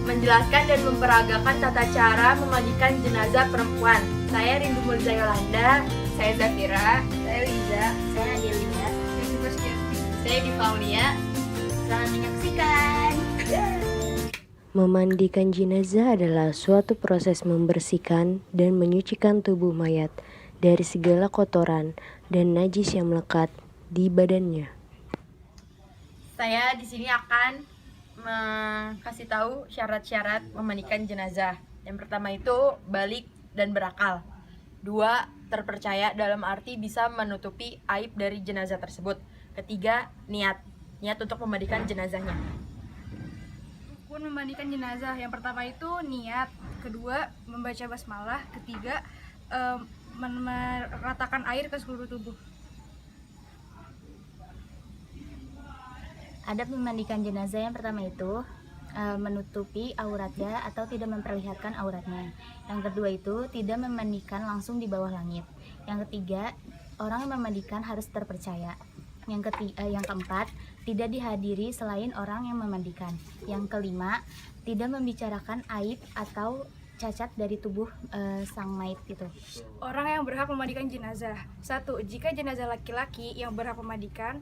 menjelaskan dan memperagakan tata cara memandikan jenazah perempuan. Saya Rindu Mulza Yolanda, saya Zafira, saya Liza, saya Adelia, saya juga Skirti, saya Divaulia. Selamat menyaksikan. Memandikan jenazah adalah suatu proses membersihkan dan menyucikan tubuh mayat dari segala kotoran dan najis yang melekat di badannya. Saya di sini akan kasih tahu syarat-syarat memandikan jenazah. Yang pertama itu balik dan berakal. 2, terpercaya dalam arti bisa menutupi aib dari jenazah tersebut. Ketiga, niat untuk memandikan jenazahnya. Rukun memandikan jenazah, yang pertama itu niat, kedua membaca basmalah, ketiga meratakan air ke seluruh tubuh. Adab memandikan jenazah yang pertama itu menutupi auratnya atau tidak memperlihatkan auratnya. Yang kedua itu tidak memandikan langsung di bawah langit. Yang ketiga, orang yang memandikan harus terpercaya. Yang keempat, tidak dihadiri selain orang yang memandikan. Yang kelima, tidak membicarakan aib atau cacat dari tubuh sang mayit itu. Orang yang berhak memandikan jenazah. 1. Jika jenazah laki-laki yang berhak memandikan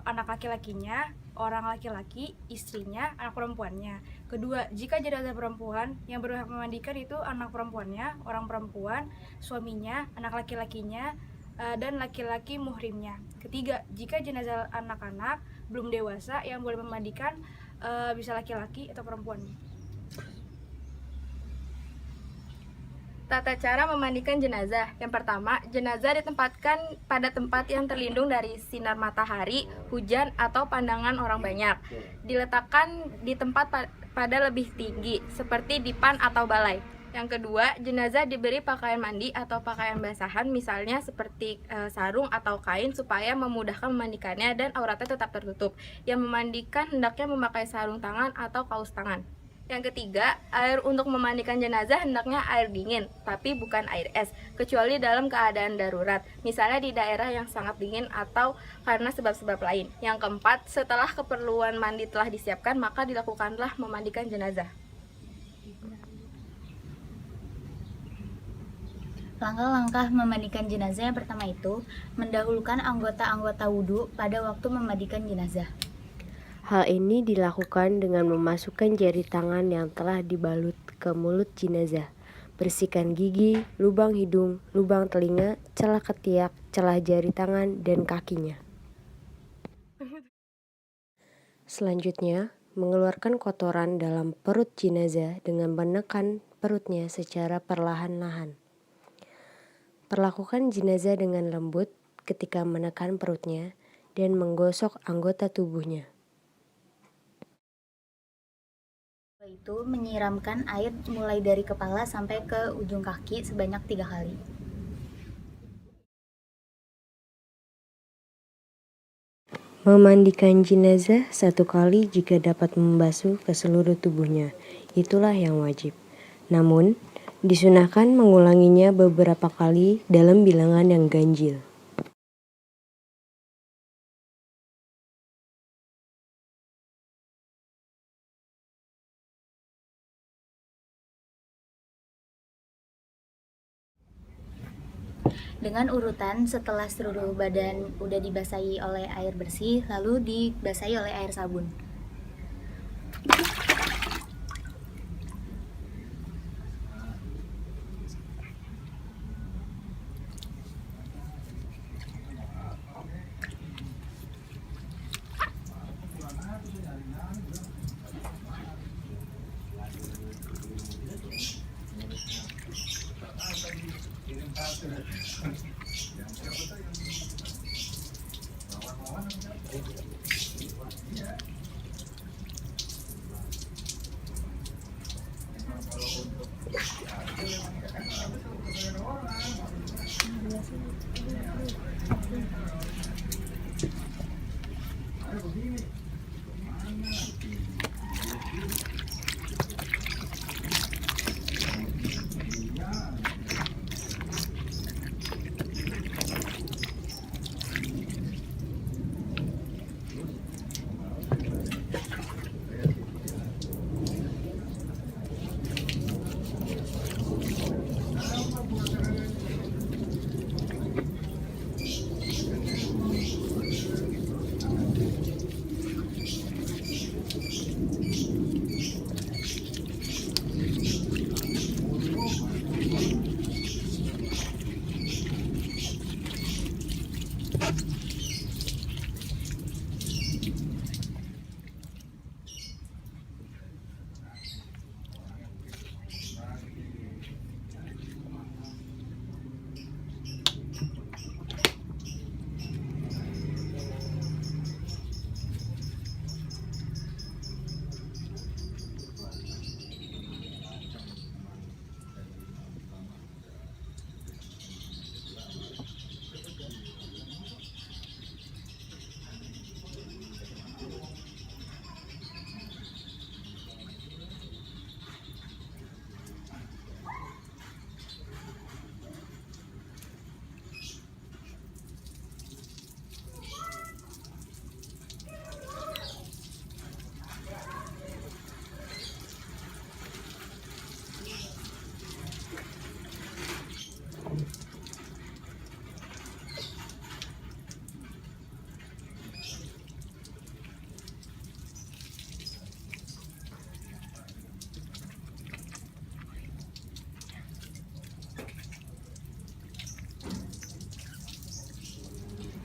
anak laki-lakinya, orang laki-laki, istrinya, anak perempuannya. Kedua, jika jenazah perempuan yang berhak memandikan itu anak perempuannya, orang perempuan, suaminya, anak laki-lakinya, dan laki-laki muhrimnya. Ketiga, jika jenazah anak-anak belum dewasa yang boleh memandikan bisa laki-laki atau perempuan. Tata cara memandikan jenazah. Yang pertama, jenazah ditempatkan pada tempat yang terlindung dari sinar matahari, hujan, atau pandangan orang banyak. Diletakkan di tempat pada lebih tinggi, seperti dipan atau balai. Yang kedua, jenazah diberi pakaian mandi atau pakaian basahan, misalnya seperti sarung atau kain, supaya memudahkan memandikannya dan auratnya tetap tertutup. Yang memandikan hendaknya memakai sarung tangan atau kaos tangan. Yang ketiga, air untuk memandikan jenazah hendaknya air dingin, tapi bukan air es, kecuali dalam keadaan darurat, misalnya di daerah yang sangat dingin atau karena sebab-sebab lain. Yang keempat, setelah keperluan mandi telah disiapkan, maka dilakukanlah memandikan jenazah. Langkah-langkah memandikan jenazah yang pertama itu mendahulukan anggota-anggota wudhu pada waktu memandikan jenazah. Hal ini dilakukan dengan memasukkan jari tangan yang telah dibalut ke mulut jenazah, bersihkan gigi, lubang hidung, lubang telinga, celah ketiak, celah jari tangan, dan kakinya. Selanjutnya, mengeluarkan kotoran dalam perut jenazah dengan menekan perutnya secara perlahan-lahan. Perlakukan jenazah dengan lembut ketika menekan perutnya dan menggosok anggota tubuhnya. Itu menyiramkan air mulai dari kepala sampai ke ujung kaki sebanyak 3 kali. Memandikan jenazah 1 kali jika dapat membasuh ke seluruh tubuhnya, itulah yang wajib. Namun, disunahkan mengulanginya beberapa kali dalam bilangan yang ganjil. Dengan urutan, setelah seluruh badan udah dibasahi oleh air bersih, lalu dibasahi oleh air sabun.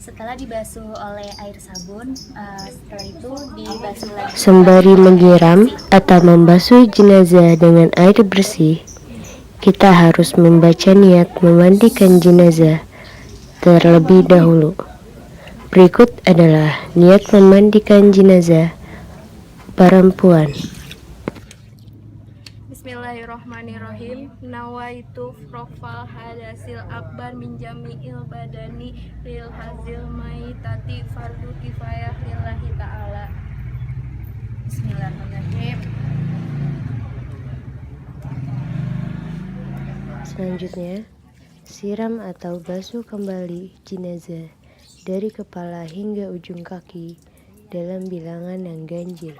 Setelah dibasuh oleh air sabun, setelah itu dibasuh lagi. Sembari menyiram atau membasuh jenazah dengan air bersih, kita harus membaca niat memandikan jenazah terlebih dahulu. Berikut adalah niat memandikan jenazah perempuan. Bismillahirrohmanirrohim. Nawaitu rofal hadasil akbar min jami'il badani lil hazil maitati fardu kifayah lillahi ta'ala. Bismillahirrahmanirrahim. Selanjutnya, siram atau basuh kembali jenazah dari kepala hingga ujung kaki dalam bilangan yang ganjil.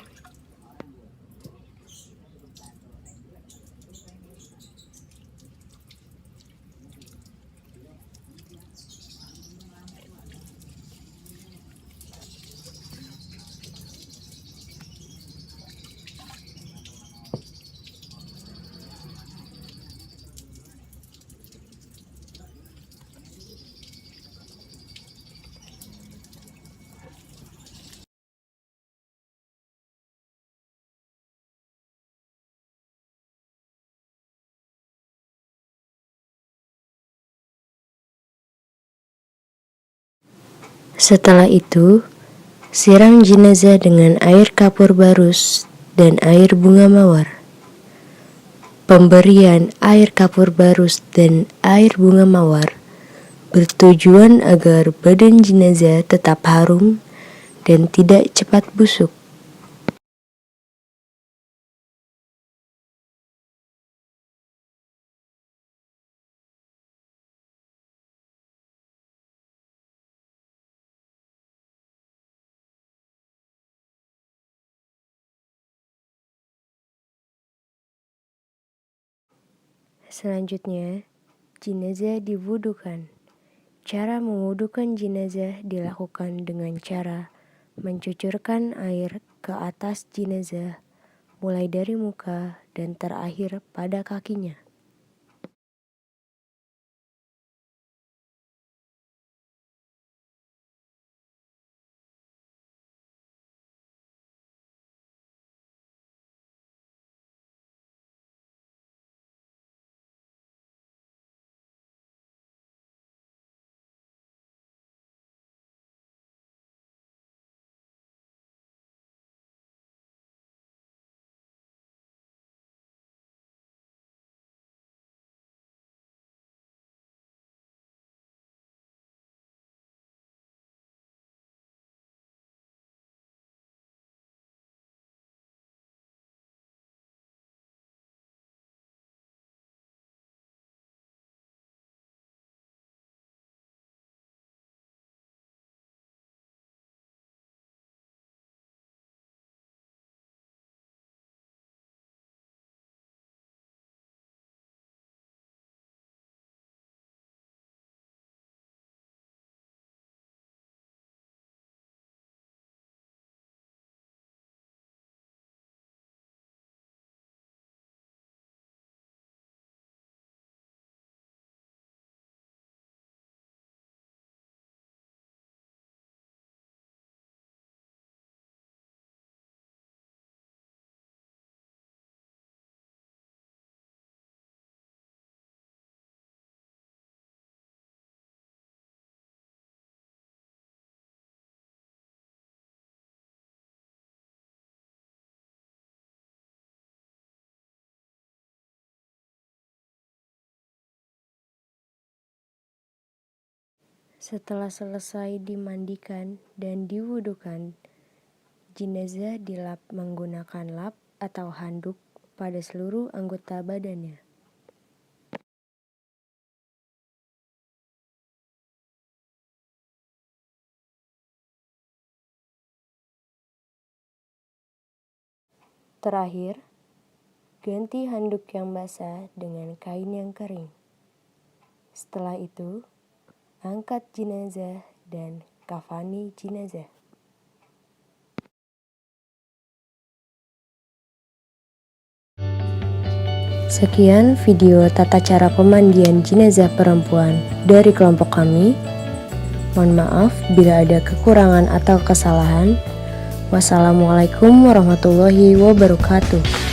Setelah itu, siram jenazah dengan air kapur barus dan air bunga mawar. Pemberian air kapur barus dan air bunga mawar bertujuan agar badan jenazah tetap harum dan tidak cepat busuk. Selanjutnya, jenazah diwudukan. Cara mewudukan jenazah dilakukan dengan cara mencucurkan air ke atas jenazah, mulai dari muka dan terakhir pada kakinya. Setelah selesai dimandikan dan diwudukan, jenazah dilap menggunakan lap atau handuk pada seluruh anggota badannya. Terakhir, ganti handuk yang basah dengan kain yang kering. Setelah itu, angkat jenazah dan kafani jenazah. Sekian video tata cara pemandian jenazah perempuan dari kelompok kami. Mohon maaf bila ada kekurangan atau kesalahan. Wassalamualaikum warahmatullahi wabarakatuh.